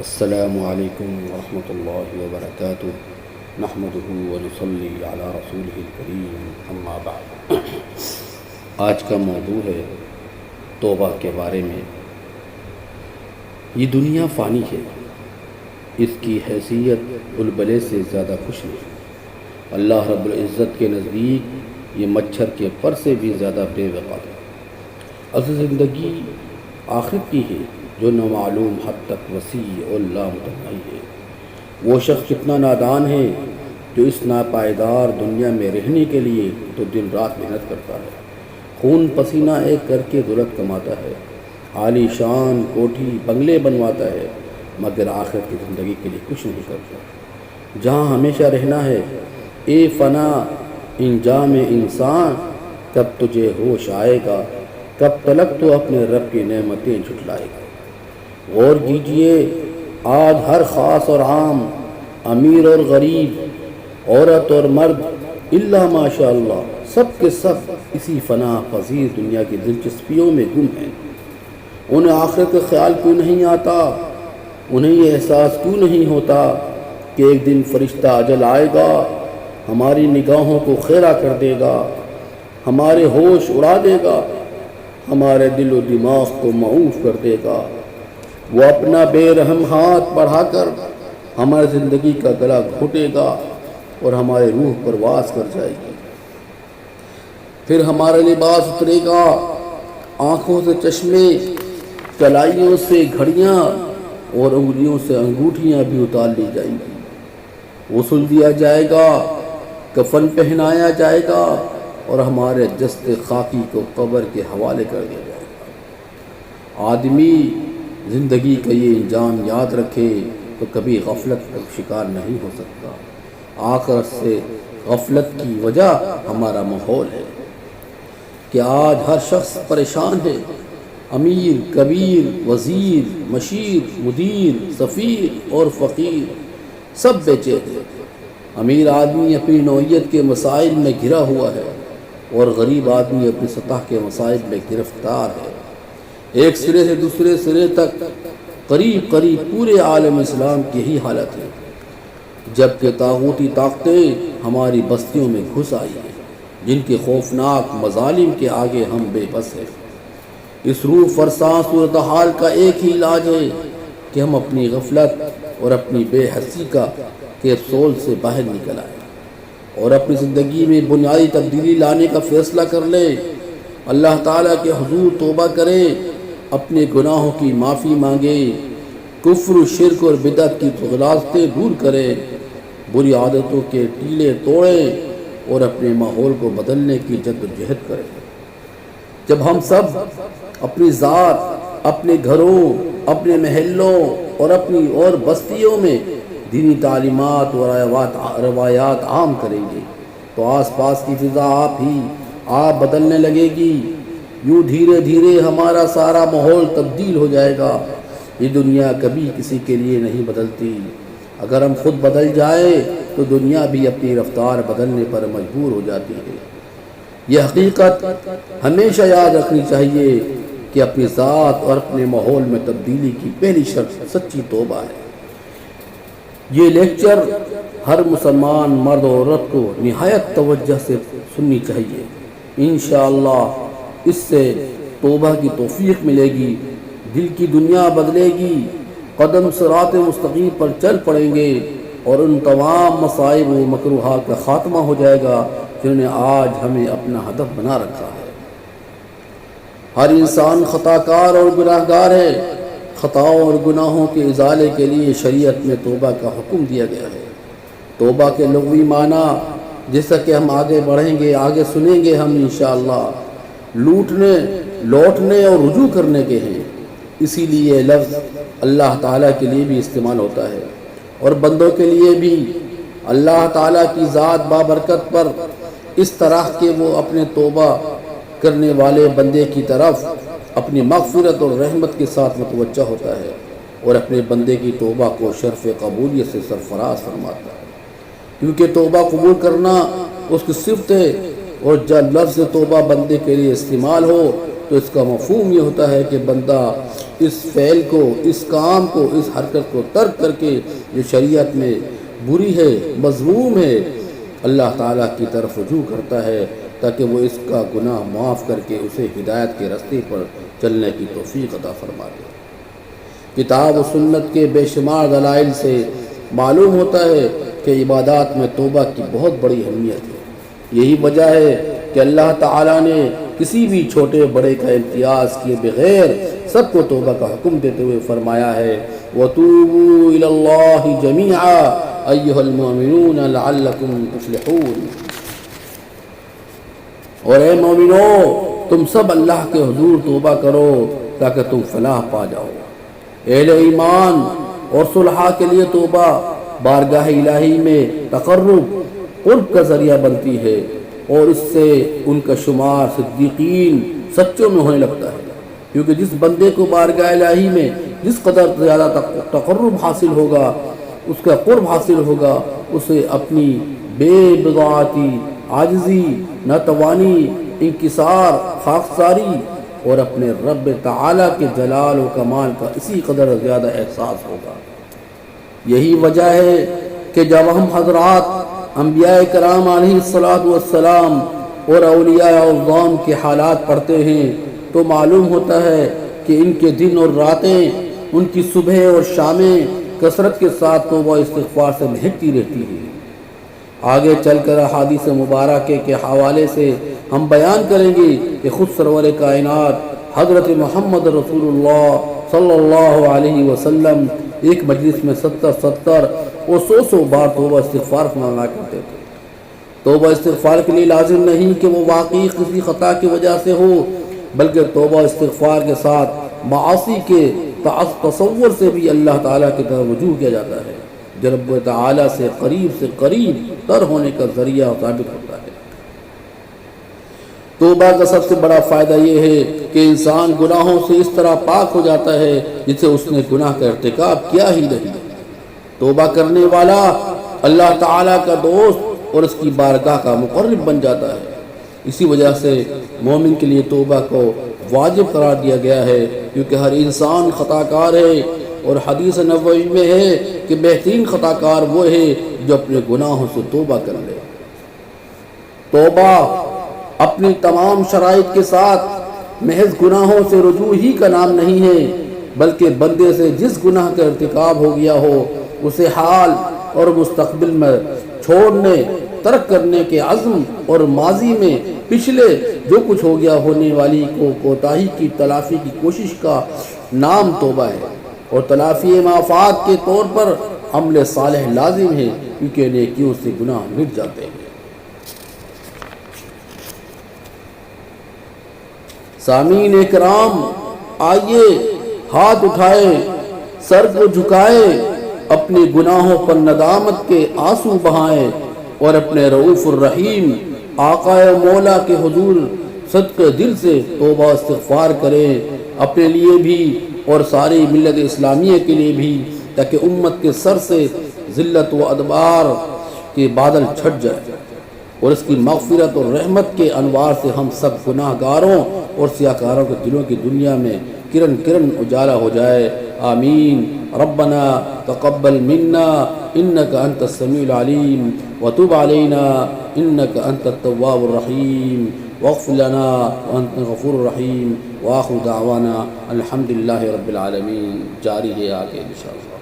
السلام علیکم ورحمۃ اللہ وبرکاتہ نحمدہ ونصلی علی رسولہ الکریم اما بعد۔ آج کا موضوع ہے توبہ کے بارے میں۔ یہ دنیا فانی ہے، اس کی حیثیت بلبلے سے زیادہ کچھ نہیں۔ اللہ رب العزت کے نزدیک یہ مچھر کے پر سے بھی زیادہ بے وقع ہے۔ اصل زندگی آخرت کی ہے جو نامعلوم حد تک وسیع اور لامتناہی ہے۔ وہ شخص کتنا نادان ہے جو اس ناپائیدار دنیا میں رہنے کے لیے تو دن رات محنت کرتا ہے، خون پسینہ ایک کر کے دولت کماتا ہے، عالی شان کوٹھی بنگلے بنواتا ہے، مگر آخرت کی زندگی کے لیے کچھ نہیں کرتا۔ جہاں ہمیشہ رہنا ہے، اے فنا انجام انسان، کب تجھے ہوش آئے گا، کب تلک تو اپنے رب کی نعمتیں جھٹلائے گا۔ غور کیجئے، آج ہر خاص اور عام، امیر اور غریب، عورت اور مرد، الا ماشاء اللہ، سب کے سب اسی فنا پذیر دنیا کی دلچسپیوں میں گم ہیں۔ انہیں آخرت کا خیال کیوں نہیں آتا؟ انہیں یہ احساس کیوں نہیں ہوتا کہ ایک دن فرشتہ اجل آئے گا، ہماری نگاہوں کو خیرہ کر دے گا، ہمارے ہوش اڑا دے گا، ہمارے دل و دماغ کو معوف کر دے گا۔ وہ اپنا بے رحم ہاتھ بڑھا کر ہماری زندگی کا گلا گھونٹے گا اور ہمارے روح پرواز کر جائے گی۔ پھر ہمارا لباس اترے گا، آنکھوں سے چشمے، کلائیوں سے گھڑیاں اور انگلیوں سے انگوٹھیاں بھی اتار لی جائیں گی۔ غسل دیا جائے گا، کفن پہنایا جائے گا اور ہمارے جسد خاکی کو قبر کے حوالے کر دیا جائے گا۔ آدمی زندگی کا یہ انجام یاد رکھے تو کبھی غفلت کا شکار نہیں ہو سکتا۔ آخرت سے غفلت کی وجہ ہمارا ماحول ہے کہ آج ہر شخص پریشان ہے۔ امیر، کبیر، وزیر، مشیر، مدیر، سفیر اور فقیر سب بے چین ہیں۔ امیر آدمی اپنی نوعیت کے مسائل میں گھرا ہوا ہے اور غریب آدمی اپنی سطح کے مسائل میں گرفتار ہے۔ ایک سرے سے دوسرے سرے تک قریب پورے عالم اسلام کی یہی حالت ہے، جبکہ طاغوتی طاقتیں ہماری بستیوں میں گھس آئی ہیں، جن کے خوفناک مظالم کے آگے ہم بے بس ہیں۔ اس روح فرساں صورتحال کا ایک ہی علاج ہے کہ ہم اپنی غفلت اور اپنی بے حسی کا کیپسول سے باہر نکل آئیں اور اپنی زندگی میں بنیادی تبدیلی لانے کا فیصلہ کر لیں۔ اللہ تعالیٰ کے حضور توبہ کریں، اپنے گناہوں کی معافی مانگے، کفر، شرک اور بدعت کی غلاظتیں دور کریں، بری عادتوں کے ٹیلے توڑیں اور اپنے ماحول کو بدلنے کی جدوجہد کریں۔ جب ہم سب اپنی ذات، اپنے گھروں، اپنے محلوں اور بستیوں میں دینی تعلیمات اور روایات عام کریں گے تو آس پاس کی فضا آپ بدلنے لگے گی۔ یوں دھیرے دھیرے ہمارا سارا ماحول تبدیل ہو جائے گا۔ یہ دنیا کبھی کسی کے لیے نہیں بدلتی۔ اگر ہم خود بدل جائیں تو دنیا بھی اپنی رفتار بدلنے پر مجبور ہو جاتی ہے۔ یہ حقیقت ہمیشہ یاد رکھنی چاہیے کہ اپنی ذات اور اپنے ماحول میں تبدیلی کی پہلی شرط سچی توبہ ہے۔ یہ لیکچر ہر مسلمان مرد و عورت کو نہایت توجہ سے سننی چاہیے۔ انشاءاللہ اس سے توبہ کی توفیق ملے گی، دل کی دنیا بدلے گی، قدم صراط مستقیم پر چل پڑیں گے اور ان تمام مصائب و مکروہات کا خاتمہ ہو جائے گا جنہوں نے آج ہمیں اپنا ہدف بنا رکھا ہے۔ ہر انسان خطا کار اور گناہ گار ہے۔ خطاؤں اور گناہوں کے ازالے کے لیے شریعت میں توبہ کا حکم دیا گیا ہے۔ توبہ کے لغوی معنی، جیسا کہ ہم آگے بڑھیں گے، آگے سنیں گے ہم انشاءاللہ، لوٹنے اور رجوع کرنے کے ہیں۔ اسی لیے لفظ اللہ تعالیٰ کے لیے بھی استعمال ہوتا ہے اور بندوں کے لیے بھی۔ اللہ تعالیٰ کی ذات بابرکت پر اس طرح کہ وہ اپنے توبہ کرنے والے بندے کی طرف اپنی مغفرت اور رحمت کے ساتھ متوجہ ہوتا ہے اور اپنے بندے کی توبہ کو شرف قبولیت سے سرفراز فرماتا ہے، کیونکہ توبہ قبول کرنا اس کی صفت ہے۔ اور جب لفظ توبہ بندے کے لیے استعمال ہو تو اس کا مفہوم یہ ہوتا ہے کہ بندہ اس فعل کو، اس کام کو، اس حرکت کو ترک کر کے جو شریعت میں بری ہے، مذموم ہے، اللہ تعالیٰ کی طرف رجوع کرتا ہے تاکہ وہ اس کا گناہ معاف کر کے اسے ہدایت کے راستے پر چلنے کی توفیق عطا فرما دے۔ کتاب و سنت کے بے شمار دلائل سے معلوم ہوتا ہے کہ عبادات میں توبہ کی بہت بڑی اہمیت ہے۔ یہی وجہ ہے کہ اللہ تعالیٰ نے کسی بھی چھوٹے بڑے کا امتیاز کیے بغیر سب کو توبہ کا حکم دیتے ہوئے فرمایا ہے وَتُوبُوا إِلَى اللَّهِ جَمِيعًا أَيُّهَا الْمُؤْمِنُونَ لَعَلَّكُمْ تُفْلِحُونَ۔ اور اے مومنو، تم سب اللہ کے حضور توبہ کرو تاکہ تم فلاح پا جاؤ۔ اہل ایمان اور صلحاء کے لیے توبہ بارگاہ الہی میں تقرب، قرب کا ذریعہ بنتی ہے اور اس سے ان کا شمار صدیقین، سچوں میں ہونے لگتا ہے، کیونکہ جس بندے کو بارگاہ الہی میں جس قدر زیادہ تقرب حاصل ہوگا، اس کا قرب حاصل ہوگا، اسے اپنی بے بضاعتی، عاجزی، ناتوانی، انکسار، خاکساری اور اپنے رب تعالیٰ کے جلال و کمال کا اسی قدر زیادہ احساس ہوگا۔ یہی وجہ ہے کہ جب ہم حضرات انبیاء کرام علیہ السلام اور اولیاء اعظام کے حالات پڑھتے ہیں تو معلوم ہوتا ہے کہ ان کے دن اور راتیں، ان کی صبح اور شامیں کثرت کے ساتھ توبہ استغفار سے مہکتی رہتی ہیں۔ آگے چل کر احادیث مبارکہ کے حوالے سے ہم بیان کریں گے کہ خود سرور کائنات حضرت محمد رسول اللہ صلی اللہ علیہ وسلم ایک مجلس میں 70 اور 100 بار توبہ استغفار فرمایا کرتے تھے۔ توبہ استغفار کے لیے لازم نہیں کہ وہ واقعی کسی خطا کی وجہ سے ہو، بلکہ توبہ استغفار کے ساتھ معاصی کے تصور سے بھی اللہ تعالیٰ کی طرف رجوع کیا جاتا ہے، جو رب تعالیٰ سے قریب تر ہونے کا ذریعہ ثابت ہوتا ہے۔ توبہ کا سب سے بڑا فائدہ یہ ہے کہ انسان گناہوں سے اس طرح پاک ہو جاتا ہے جسے اس نے گناہ کا ارتکاب کیا ہی نہیں۔ توبہ کرنے والا اللہ تعالیٰ کا دوست اور اس کی بارگاہ کا مقرب بن جاتا ہے۔ اسی وجہ سے مومن کے لیے توبہ کو واجب قرار دیا گیا ہے، کیونکہ ہر انسان خطا کار ہے، اور حدیث نبوی میں ہے کہ بہترین خطا کار وہ ہے جو اپنے گناہوں سے توبہ کر لے۔ توبہ اپنی تمام شرائط کے ساتھ محض گناہوں سے رجوع ہی کا نام نہیں ہے، بلکہ بندے سے جس گناہ کا ارتکاب ہو گیا ہو اسے حال اور مستقبل میں چھوڑنے، ترک کرنے کے عزم اور ماضی میں پچھلے جو کچھ ہو گیا ہونے والی کوتاہی کی تلافی کی کوشش کا نام توبہ ہے، اور تلافی معافات کے طور پر عمل صالح لازم ہے، کیونکہ نیکیوں سے گناہ مٹ جاتے ہیں۔ سامعین اکرام، آئیے ہاتھ اٹھائے، سر کو جھکائے، اپنے گناہوں پر ندامت کے آنسو بہائیں اور اپنے رؤوف الرحیم آقا و مولا کے حضور صدقے دل سے توبہ استغفار کریں، اپنے لیے بھی اور ساری ملت اسلامیہ کے لیے بھی، تاکہ امت کے سر سے ذلت و ادبار کے بادل چھٹ جائے اور اس کی مغفرت اور رحمت کے انوار سے ہم سب گناہ گاروں اور سیاہکاروں کے دلوں کی دنیا میں کرن اجالا ہو جائے۔ آمین۔ ربنا تقبل منا انك انت السميع العليم وتب علينا انك انت التواب الرحيم واغفر لنا وانت الغفور الرحيم واخر دعوانا الحمد لله رب العالمین۔ جاری ہے آگے انشاءاللہ۔